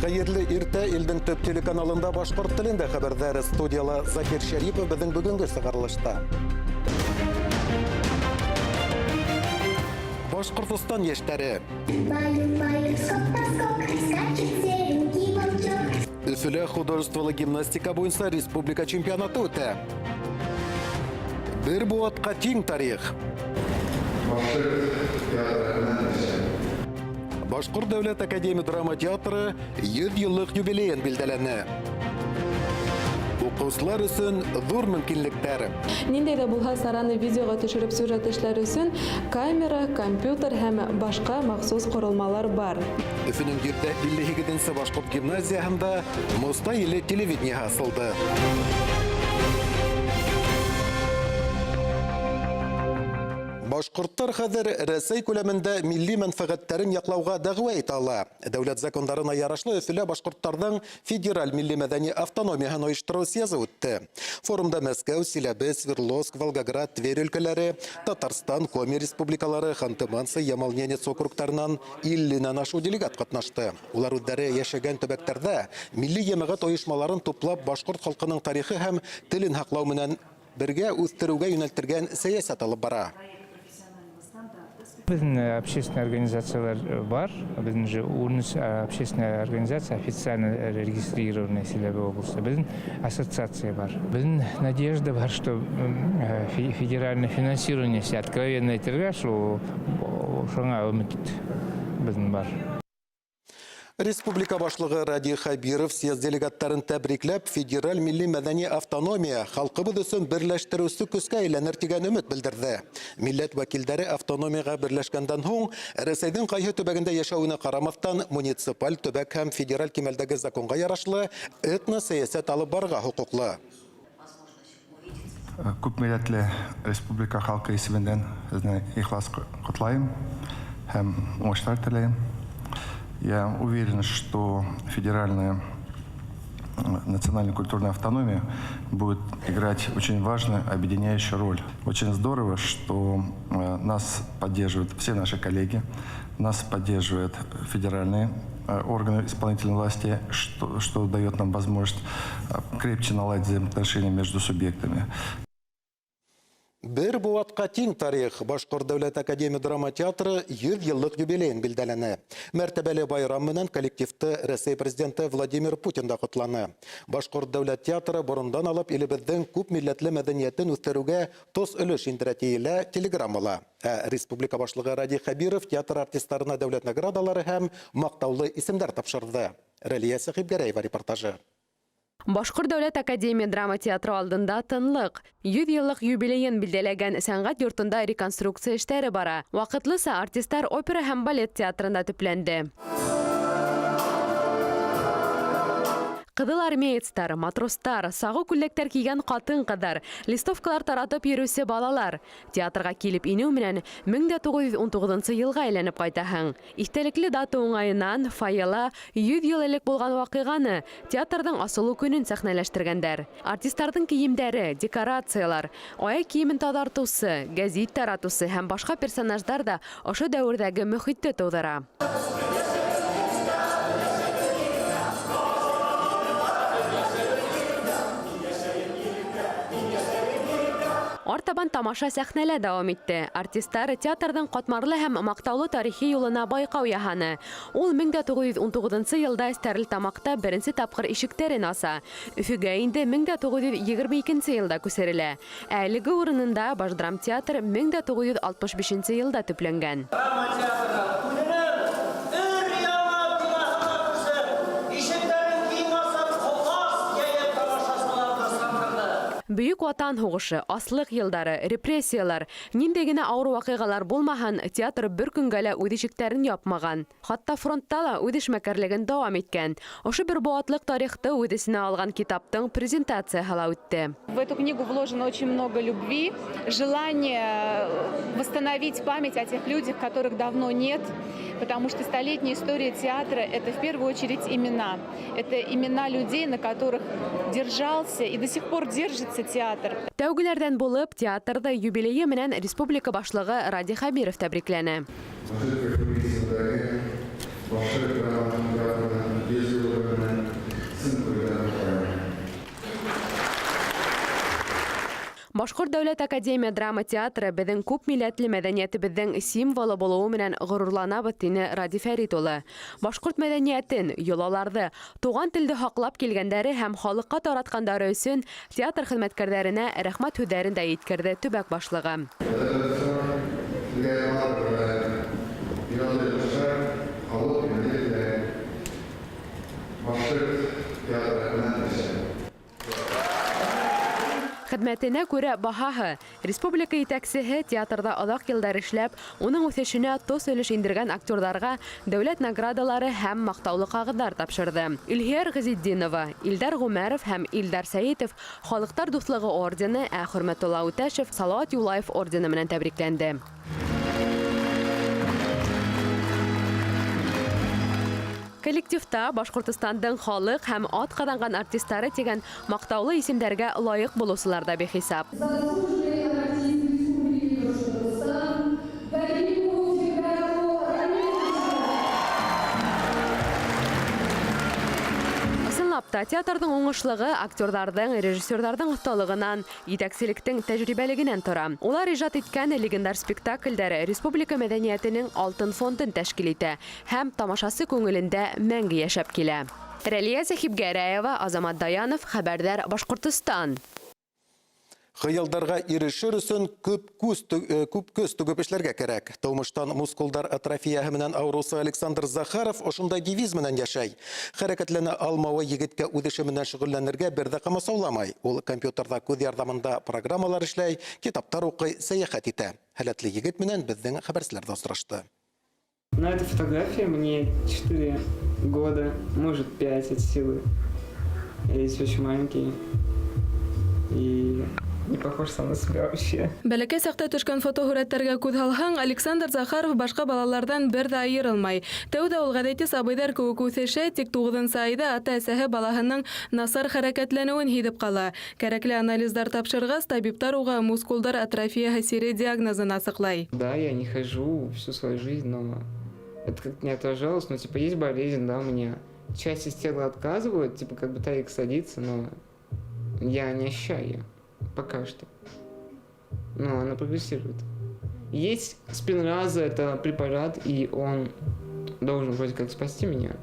Хәерле иртә илдән төп телеканалында башкорт телендә хәбәрдар студияла Закир Шәрипов безнең бүгенге сыгырылышта. Башкортстан яшьләре. Өфөлә художестволы гимнастика буенча республика чемпионаты үтә. Бер буатка тиң тарих. Башкорт дәүләт академия драма театры 100 еллык юбилейын билдәләнә. Укучылар өчен зур мөмкинлекләр. Ниндәй дә булса сараны видеога төшереп сюжет эшләре өчен камера, компьютер һәм башка махсус корылмалар бар. Өфөнең 52-нче башкорт гимназиясында Моста иле телевидение асылды. Башкорттар хәзер Рәсәй күләмендә милли мәнфәгатьләрен яклауга дәгъва итә ала. Дәүләт законнарына ярашлы Өфөлә башкортларның федераль милли мәдәни автономияһын оештыру съезы үтте. Форумда Мәскәү, Силәбе, Свердловск, Волгоград, Тверь өлкәләре, Татарстан, Коми республикалары, Ханты-Мансый, Ямал-Ненец округтарынан 50-нән ашу делегат катнашты. Улар үҙҙәре яшәгән төбәктәрдә милли йәмәғәт оешмаларын туплап башкорт халкының тарихы һәм телен һаҡлау менән бергә үҫтереүгә йүнәлтелгән сәйәсәт алып бара. Біздің общественный организациялар бар. Біздің же 13 общественная организация официально регистрированная Силәбе облысы. Біздің ассоциация бар. Біздің надежда бар, что федеральное финансирование откровенно айтырға, что шоңа өмет біздің бар. Республика башлыгы Ради Хабиров съезд делегаттарын тәбрикләп, федераль милли мәдәни автономия халкыбыз өсөн берләштерүсе көскә әйләнер дигән өмет белдерде. Милләт вәкилләре автономияга берләшкәндән һуң, Рәсәйнең кайһы төбәгендә яшәүенә карамастан, муниципаль төбәк һәм федераль кимәлдәге законга ярашлы этно сәясәт алып барырга хокуклы. Күп милләтле республика халкы исемендән сезне ихлас котлайм һәм уңышлар теләйм. Я уверен, что федеральная национальная культурная автономия будет играть очень важную объединяющую роль. Очень здорово, что нас поддерживают все наши коллеги, нас поддерживают федеральные органы исполнительной власти, что дает нам возможность крепче наладить взаимоотношения между субъектами. Бер буатка тиң тарих Башкорт дәүләт академия драма театры 100 еллык юбилейын билдәләнә. Мәртәбәле байрам менән коллективты Рәсәй президенты Владимир Путин да котланы. Башкорт дәүләт театры борындан алып илебезнең күп милләтле мәдәниятен үстерүгә тос өлеш индерә тиелә телеграммала. Республика башлыгы Ради Хабиров театр артистларына дәүләт наградалары һәм мактаулы исемнәр тапшырды. Рәлия Сәхибгәрәева репортажы. Башкорт дәүләт академия драма театры алдында тынлык. 100 еллык юбилейын билдәләгән сәнгать йортында реконструкция эшләре бара. Вакытлыса артистлар опера һәм балет театрында төпләнде. Кызыл армеецтар, матростар, сагы күллектәр кигән катын-кызлар, листовкалар таратып йөрүче балалар. Театрга килеп инеү менән 1919 елга әйләнеп кайтаһың. Истәлекле дата уңаеннан фойела 100 ел элек булган вакыйганы театрның асылу көнен сәхнәләштергәннәр. Артистларның киемдәре, декорациялар, аяк киемен таратучы, гәзит таратучы һәм башка персонажлар да ошо дәвердәге мөхитте тудыра. Артабан тамаша сәхнәлә дәвам итте. Артистлар театрның катмарлы һәм мактаулы тарихи юлына байкау яһаны. Ул 1919 елда Стәрлетамакта беренче тапкыр ишектәрен аса. Өфөгә инде 1922 елда күсерелә. Әлеге урынында Башдрам театр 1965 елда төпләнгән. Бөек ватан һугышы, аслык елдары, репрессиялар, ниндәй генә авыр вакыйгалар булмаһын, театр бер көнгә лә үз ишекләрен япмаган. Хатта фронтта да үз эшмәкәрлеген дәвам иткән. Ошо бер буатлык тарихты үз эсенә алган китаптың презентацияһы үтте. В эту книгу вложено очень много любви, желание восстановить память о тех людях, которых давно нет, потому что столетняя история театра – это в первую очередь имена. Это имена людей, на которых держался и до сих пор держится театр. Тәүгеләрдән булып театрда юбилейы менән республика башлыгы Ради Хабиров тәбрикләнә. Башкорт дәүләт академия драма театры безнең күп милләтле мәдәниятебезнең символы булуы менән горурланабыз, дине Ради Фәрит улы. Башкорт мәдәниятен, йолаларды, туган телде хаклап килгәннәре һәм халыкка тараткандары өчен театр хезмәткәрләренә рәхмәт сүзләрен дә иткерде төбәк башлыгы. Хезмәтенә күрә баһаһы. Республика итәкчеһе театрда оҙаҡ йылдар эшләп, уның үҫешенә тос өлөш индергән актерҙарға дәүләт наградалары һәм маҡтаулы ҡағыҙҙар тапшырҙы. Илһияр Ғизетдинова, Илдар Ғүмәров һәм Илдар Сәйетов Халыҡтар дуҫлығы ордены, ә Хөрмәтулла Үтәшев Салауат Юлаев ордены менән тәбрикләнде. Коллективта Башҡортостандың халыҡ һәм ат ҡаҙанған артисттары тигән маҡтаулы исемдәргә лайыҡ булыусылар да бихисап. Ысынлапта театрҙың уңышлығы актерҙарҙың, режиссерҙарҙың оҫталығынан, етәкселектең тәжрибәлегенән тора. Улар ижад иткән легендар спектакльдәре республика мәҙәниәтенең алтын фондын тәшкил итә һәм тамашасы күңелендә мәңге йәшәп килә. Рәлиә Зәхибгәрәева, Азамат Даянов, Хәбәрдар, Башҡортостан. Хыялдарға ирешер өсөн күп көс түгеп эшләргә кәрәк. Тыумыштан мускулдар атрофияһы менән ауырыусы Александр Захаров ошондай девиз менән йәшәй. Хәрәкәтләнә алмауы егеткә үҙ эше менән шөғөлләнергә бер дә ҡамасауламай. Ул компьютерҙа күҙ ярҙамында программалар эшләй, китаптар уҡый, сәйәхәт итә. Һәләтле егет менән беҙҙең хәбәрселәр дә осрашты. На этой фотографии мне 4 года, может 5 от силы. Я здесь очень маленький и не похож сам на себя вообще. Бәләкәй саҡта төшкән фотоһүрәттәргә күҙ һалһаң, Александр Захаров башҡа балаларҙан бер ҙә айырылмай. Тәүҙә ул ғәҙәти сабыйҙар кеүек үҫешә, тик 9-нсы айҙа ата-әсәһе балаһының насар хәрәкәтләнеүен һиҙеп ҡала. Кәрәкле анализдар тапшырғас, табиптар уға мускулдар атрофияһы сире диагнозын асыҡлай. Да, я не хожу всю свою жизнь, но это как-то не отражалось. Но типа есть болезнь, да, у меня часть из тела отказывают, типа как батарейка садится, но я не ощущаю. Пока что. Но она прогрессирует. Есть Спинраза, это препарат, и он должен вроде как спасти меня.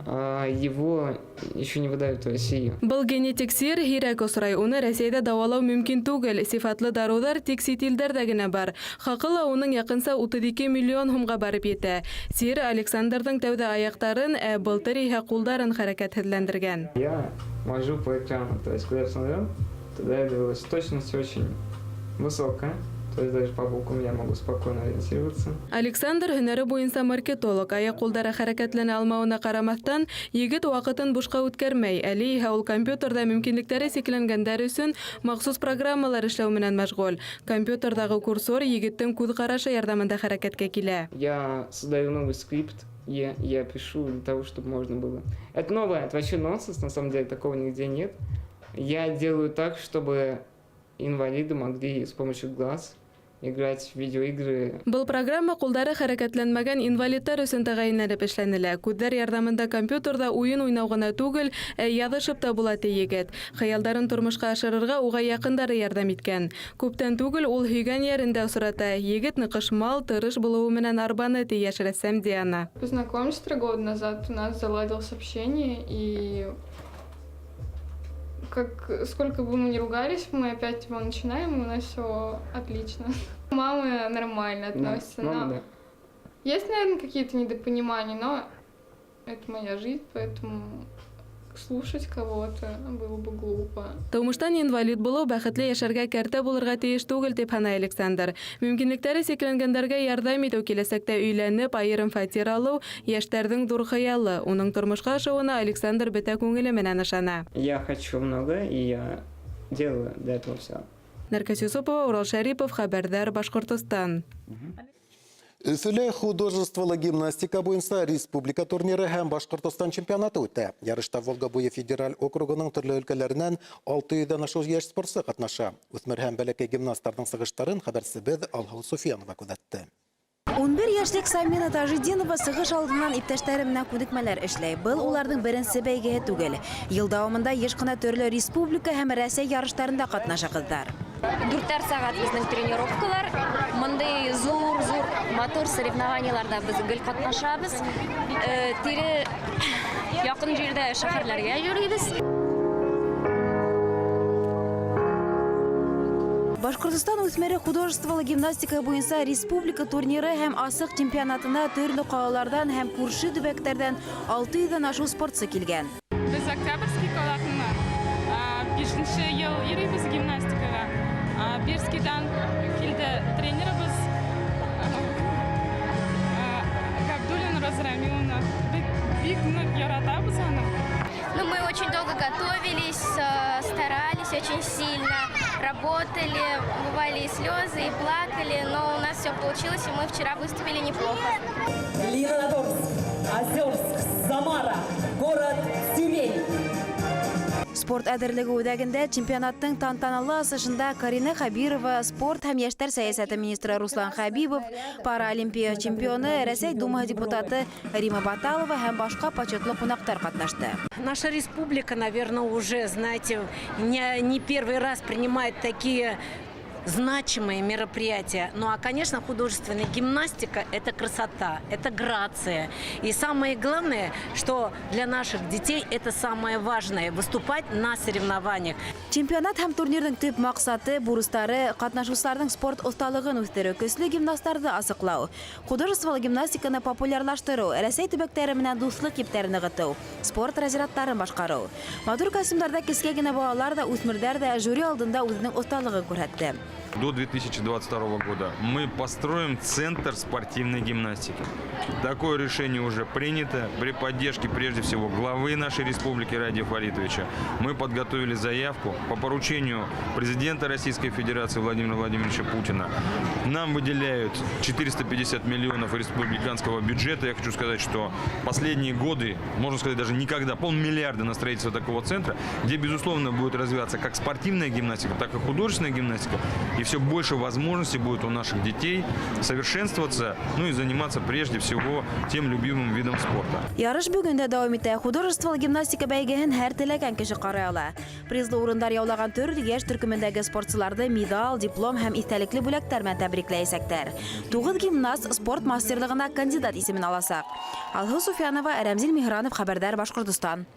А его еще не выдают в России. Был генетик сир һирәк осрай. Уны Рәсәйдә дауалау мөмкин түгел. Сифатлы дарыуҙар тик сит илдәрҙә генә бар. Хаҡы уның яҡынса 32 миллион һумға барып етә. Сир Александрҙың тәүҙә аяҡтарын, ә былтыр иһә ҡулдарын хәрәкәтһеҙләндергән. Я вожу по экрану, то есть когда я смотрел, тогда я делалась точность очень высокая. То есть даже по буквам я могу спокойно ориентироваться. Александр һөнәре буйынса маркетолог. Аяҡ-ҡулдары хәрәкәтләнә алмауына ҡарамаҫтан, егет ваҡытын бушҡа үткәрмәй. Әле иһә ул компьютерҙа мөмкинлектәре сикләнгәндәр өсөн махсус программалар эшләү менән мәшғүл. Компьютерҙағы курсор егеттең күҙ ҡарашы ярҙамында хәрәкәткә килә. Я создаю новый скрипт, я пишу для того, чтобы можно было. Это новое, это вообще нонсенс, на самом деле такого нигде нет. Я делаю так, чтобы инвалиды могли с помощью глаз играть в видеоигры. Был программа ҡулдары хәрәкәтләнмәгән инвалидтар өсөн тәғәйенләнеп эшләнелә. Күҙҙәр ярҙамында компьютерҙа уйын уйнау ғына түгел, яҙышып та була ти егет. Хыялдарын тормошҡа ашырырға уға яҡындары ярҙам иткән. Күптән түгел ул һөйгән yerендә осрата. Егет ныҡышмал, тырыш булыуы менән арбаны ти йәш рәссам Диана. Познакомились 3 года назад, у нас заладилось общение, и сколько бы мы ни ругались, мы опять его начинаем, и у нас все отлично. Мамы нормально относятся. Да. Есть, наверное, какие-то недопонимания, но это моя жизнь, поэтому слушать кого-то было бы глупо. Тыумыштан инвалид булыу бәхетле йәшәргә кәртә булырға тейеш түгел дип һанай Александр. Мөмкинлектәре сикләнгәндәргә ярдәм итеү, киләсәктә өйләнеп, айырым фатир алыу яшьтәрҙең ҙур хыялы. Уның тормошҡа ашыуына Александр бөтә күңеле менән ышана. Я хочу много, и я делаю для этого все. Нәркәс Юсупова, Урал Шәрипов, Хәбәрдар, Башҡортостан. Өфөлә художестволы гимнастика буйынса республика турниры һәм Башҡортостан чемпионаты үтә. Ярышта Волга буйы федераль округының төрлө өлкәләренән 600-дан ашыу йәш спортсы ҡатнаша. Үҫмер һәм бәләкәй гимнасттарҙың сығыштарын хәбәрсебеҙ Алһыу Суфиянова күҙәтте. 11 йәшлек Самина Тажидинова сығыш алдынан иптәштәре менән күнекмәләр эшләй. Был уларҙың беренсе бәйгеһе түгел. Йыл дауамында йыш ҡына төрлө республика һәм Рәсәй ярыштарында ҡатнаша ҡыҙҙар. 4 сағат біздің тренировкалар. Мындай зур мотор соревнованияларда біз гел катнашабыз. Тире якын жерде шәһәрләргә йөрибез. Башкортстан үсмәре художестволы гимнастика буенча республика турниры һәм асык чемпионатына төрле калалардан һәм күрше төбәкләрдән 600-дан ашу спортчы килгән. Біз Октябрьский каласында 5-нче ел йөрибез гимнастикага. Бирскидан килде тренерыбыз Габдуллина Разрамиловна. Бик яратабыз аны. Мы очень долго готовились, старались очень сильно, работали, бывали и слезы, и плакали, но у нас все получилось, и мы вчера выступили неплохо. Лениногорск, Озерск, Самара, город Тюмень. Спорт әдерлеге үдәгендә чемпионаттың тантаналы асышында Карина Хабирова, спорт һәм яшьләр сәясәте министры Руслан Хабибов, паралимпия чемпионы, Рәсәй Дума депутаты Рима Баталова һәм башка почетлы кунактар катнашты. Наша республика, наверное, уже, знаете, не первый раз принимает такие значимые мероприятия. Ну а, конечно, художественная гимнастика – это красота, это грация. И самое главное, что для наших детей это самое важное – выступать на соревнованиях. Чемпионат һәм турнирның төп максаты бурыстары, катнашучыларның спорт осталыгын үстерү, көчле гимнастларны асыклау, художестволы гимнастиканы популярлаштыру, Рәсәй төбәкләре менән дуслык иптәрен ныгыту, спорт разрядларын башкару. Матур костюмнарда кескә генә балалар да, үсмерләр дә жюри алдында үзенең осталыгын күрсәтте. До 2022 года мы построим центр спортивной гимнастики. Такое решение уже принято при поддержке, прежде всего, главы нашей республики Радия Фаритовича. Мы подготовили заявку по поручению президента Российской Федерации Владимира Владимировича Путина. Нам выделяют 450 миллионов республиканского бюджета. Я хочу сказать, что последние годы, можно сказать, даже никогда, 500 миллиарда на строительство такого центра, где, безусловно, будет развиваться как спортивная гимнастика, так и художественная гимнастика. И все больше возможностей будет у наших детей совершенствоваться, ну и заниматься прежде всего тем любимым видом спорта. Ярыш бүгін дә дәвам итә. Художестволы гимнастика бәйгеһен һәр теләгән кеше карый ала. Призлы урындар яулаган төрле яшь төркемендәге спортчыларны медаль, диплом һәм истәлекле бүләктәр белән тәбрикләячәктәр. 9 гимнаст спорт мастерлыгына кандидат исемен аласак. Алху Суфянова, Рәмзил Михранов, Хәбәрдар, Башкортстан.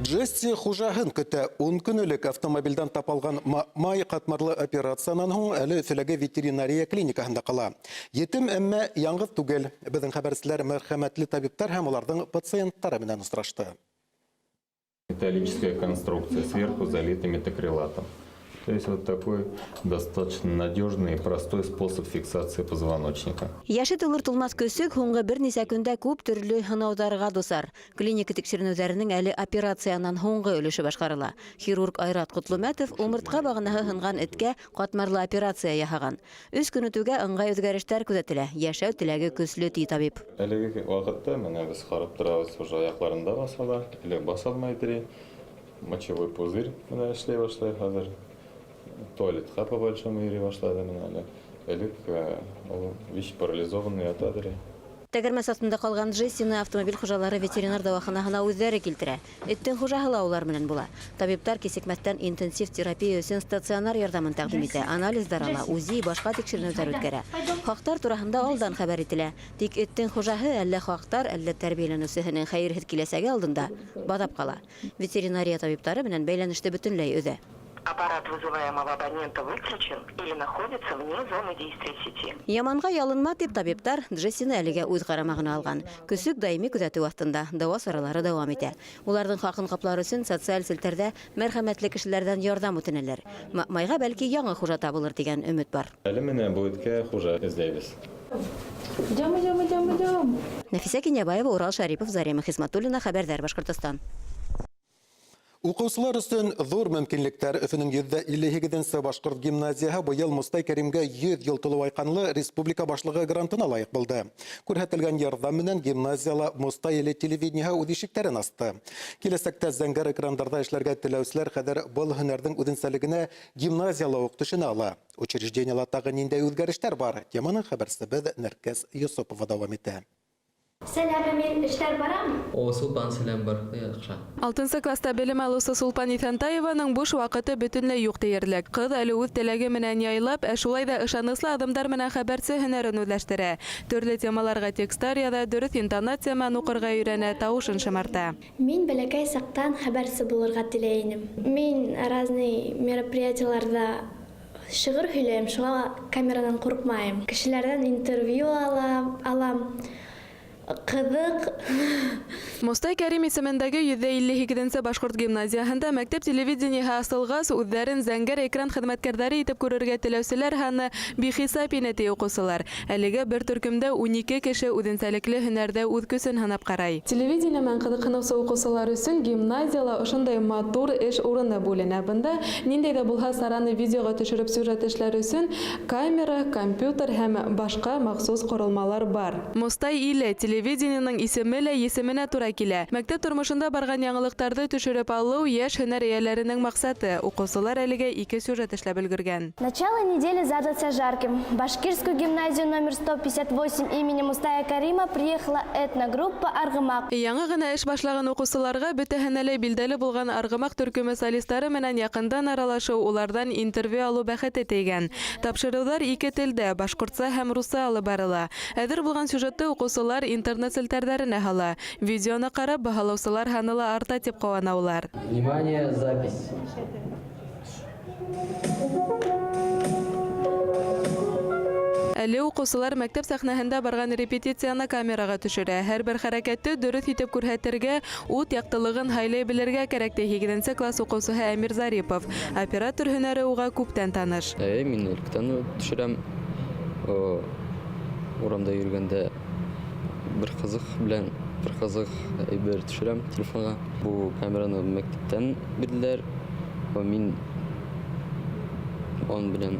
Джесси хужаһын көтә 10 көнлек автомобильдән тапалган май катмарлы операциянан һуң әле Өфөләге ветеринария клиникаһында кала. Етем, әмма яңгыз түгел. Безнең хәбәрчеләр мәрхәмәтле табиблар һәм уларның пациентлары белән очрашты. Металлическая конструкция, сверху залита метакрилатом. То есть вот такой достаточно надежный и простой способ фиксации позвоночника. Яшы тулыр тулмас көсөк һуңгы бер нисә көндә күп төрле һынаударга дусар. Клиника тикшеренүләренең әле операциянан һуңгы өлеше башкарыла. Хирург Айрат Кутлумәтов умыртка багынаһы һынган эткә катмарлы операция яһаган. 3 көн үтүгә ыңгай үзгәрешләр күзәтелә. Яшәү теләге көчле ди табиб. Әлеге вакытта менә без карап торабыз, уже аякларында басалар, элек басалмай тире. Мочевой пузырь менә эшләй башлый хәзер. Туалетка по большому йөри башлады менә әле. Элек ул вич парализованный ятадыр. Тәгәрмәс астында калган Джессины автомобиль хуҗалары ветеринар дәваханасына үзләре килтерә. Эттең хуҗаһы улар белән була. Табиблар кисекмәстән интенсив терапия өчен стационар ярдәмен тәкъдим итә. Анализлар ала, УЗИ, башка тикшеренүләр үткәрә. Хактар турасында алдан хәбәр ителә. Тик эттең хуҗаһы әллә хактар, әллә тәрбияләнүчесенең хәйрһез киләсәге алдында бадап кала. Ветеринария табиблары белән бәйләнеште бөтенләй үзе. Аппарат вызываемого абонента выключен или находится вне зоны действия сети. Яманга ялынма дип табиблар Джессины әлегә үз карамагына алган. Көсүк даими күзәтү астында, дава саралары дәвам итә. Уларның хакын каплар өчен социаль селтәрдә мәрхәмәтле кешеләрдән ярдәм үтенәләр. Майга бәлки яңа хуҗа табылыр дигән өмет бар. Әле менә бу эткә хуҗа эзләйбез. Нәфисә Кинябаева, Урал Шарипов, Зарема Хисматуллина, Хәбәрдар, Башкортстан. Укучылар өчен зур мөмкинлектәр. Өфөнең 158-нче башкорт гимназияһы быел Мустай Кәримгә 100 ел тулу айканлы республика башлыгы грантына лаек булды. Күрһәтелгән ярдәм менән гимназияла Мустай иле телевидениеһы үз ишекләрен ачты. Киләсәктә зәңгәр экраннарда эшләргә теләүчеләр хәзер был һөнәрнең үзенчәлегенә гимназияла укытучыны ала. Учреждениеларда нинди үзгәрешләр бар? Теманың хәбәрчесе Нәркәс Юсупова дәвам итә. Сәләме, мен эштәр барамы? О, Сулпан сәлем бар. Яхшы. 6 класста белем алучы Сулпан Исәнтаеваның буш вакыты бөтенләй юк диярлек. Кыз әле үз теләге менән яйлап, шулай да ышаныслы адымдар менән хәбәрсе һөнәрен үзләштерә. Төрле темаларга текстлар яза, дөрес интонация менән укырга өйрәнә, тавышын шымарта. Мин бәләкәй сактан хәбәрсе булырга теләйнем. Мин разный мероприятиеларда шигырь һөйләйм, шуңа камерадан курыкмайм. Кешеләрдән интервью алам. Кызык. Мостай Кәрим исемендәге 152-нче башкорт гимназиясында мәктәп телевидениеһы асылгас, үзләрен зәңгәр экран хезмәткәрләре итеп күрергә теләүселәр ханы бихисап инәти укысылар. Әлегә бер төркемдә 12 кеше үзенчәлекле һөнәрдә үз көсен һынап карай. Телевидение менән кызыксынучы укысылар өчен гимназияла ошондай матур эш урыны бүленә. Бында ниндәй дә булса сараны видеога төшереп сюжет эшләре өчен камера, компьютер һәм башка махсус корылмалар бар. Мостай иле телевидениенең исеме лә есеменә туры килә. Мәктәп тормышында барган яңалыктарды төшереп алу яшь һөнәр ияләренең максаты. Укучылар әлегә 2 сюжет эшләп өлгергән. Начало недели задался жарким. В Башкирскую гимназию номер 158 имени Мустая Карима приехала этногруппа «Аргымак». Яңа гына эш башлаган укучыларга бөтәһенә лә билдәле булган Аргымак төркеме солистлары менән якындан аралашу, улардан интервью алу бәхете тейгән. Тапшырулар 2 телдә, башкортса һәм русча алып барыла. Әзер булган сюжетты укучылар интернет селтәрләренә һала. Видеоны карап, баһалаучылар һаныла арта дип куанаулар. Внимание, запись. Әле укучылар мәктәп сәхнәһендә барган репетицияны камерага төшерә. Һәр бер хәрәкәтте дөрес итеп күрһәтергә, ут яктылыгын һайлай белергә кирәк ди 8 класс укучысы Әмир Зарипов. Оператор һөнәре уга күптән таныш. Мин электән төшерәм. Урамда йөргәндә bir kızık әйбер төшерәм телефонга. Бу камераны мәктәптән бирделәр. Мин он белән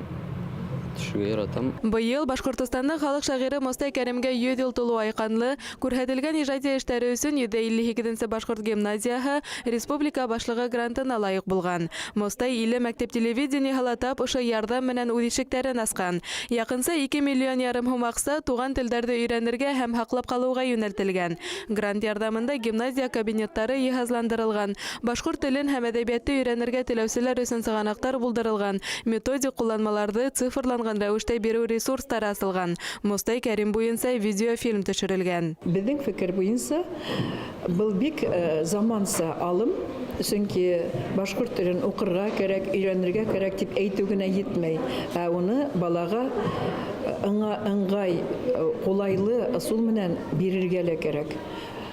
төшүгә яратам. Быел Башкортстанның халык шагыйре Мостай Кәримгә 100 ел тулу айканлы, күрһәтелгән иҗади эшләре өчен 152-нче башкорт гимназияһы республика башлыгы грантына лаек булган. Мостай иле мәктәп телевидениеһы тап ошо ярдәм менән үз ишектәрен ачкан. Якынса 2 миллион ярым сум акча туган телдәрне өйрәнергә һәм хаклап калуга юнәлтелгән. Грант ярдәмендә гимназия кабинетлары җиһазландырылган. Башкорт телен һәм әдәбиятты өйрәнергә теләүселәр өчен сыганактар булдырылган. Методик кулланмаларды цифрланган рәвештә бирү ресурстары асылган. Мостай Кәрим буенча видеофильм төшерелгән. Безнең фикер буенча был бик заманса алым, чөнки башкорт телен укырга кирәк, өйрәнергә кирәк дип әйтү генә җитмәй. Уны балага ыңгай, кулайлы ысул менән бирергә лә кирәк.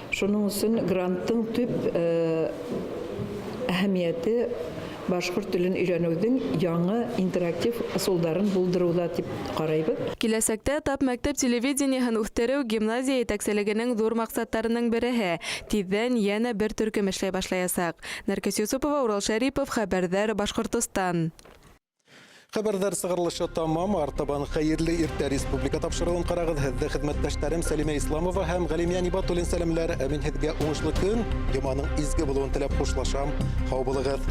Шуның өчен гранттың төп әһәмияте башкорт телен өйрәнүнең яңа интерактив ысулларын булдыруда дип карайбыз. Киләсәктә тап мәктәп телевидениеһын үстерү гимназия итәкчелегенең зур максатларының береһе. Тиздән яңа бер төркем эшләй башлаячак. Нәркәс Юсупова, Урал Шәрипов, Хәбәрдар, Башкортстан. Хәбәрдар сыгырылышы тамам, артабан хәерле иртә республика тапшырылын карагыз. Һездә хезмәттәшләрем Сәлимә Исламова һәм Галимия Нибатуллин сәламләр. Мин һезгә уңышлы көн, яманың изге булуын теләп хушлашам. Һау булыгыз.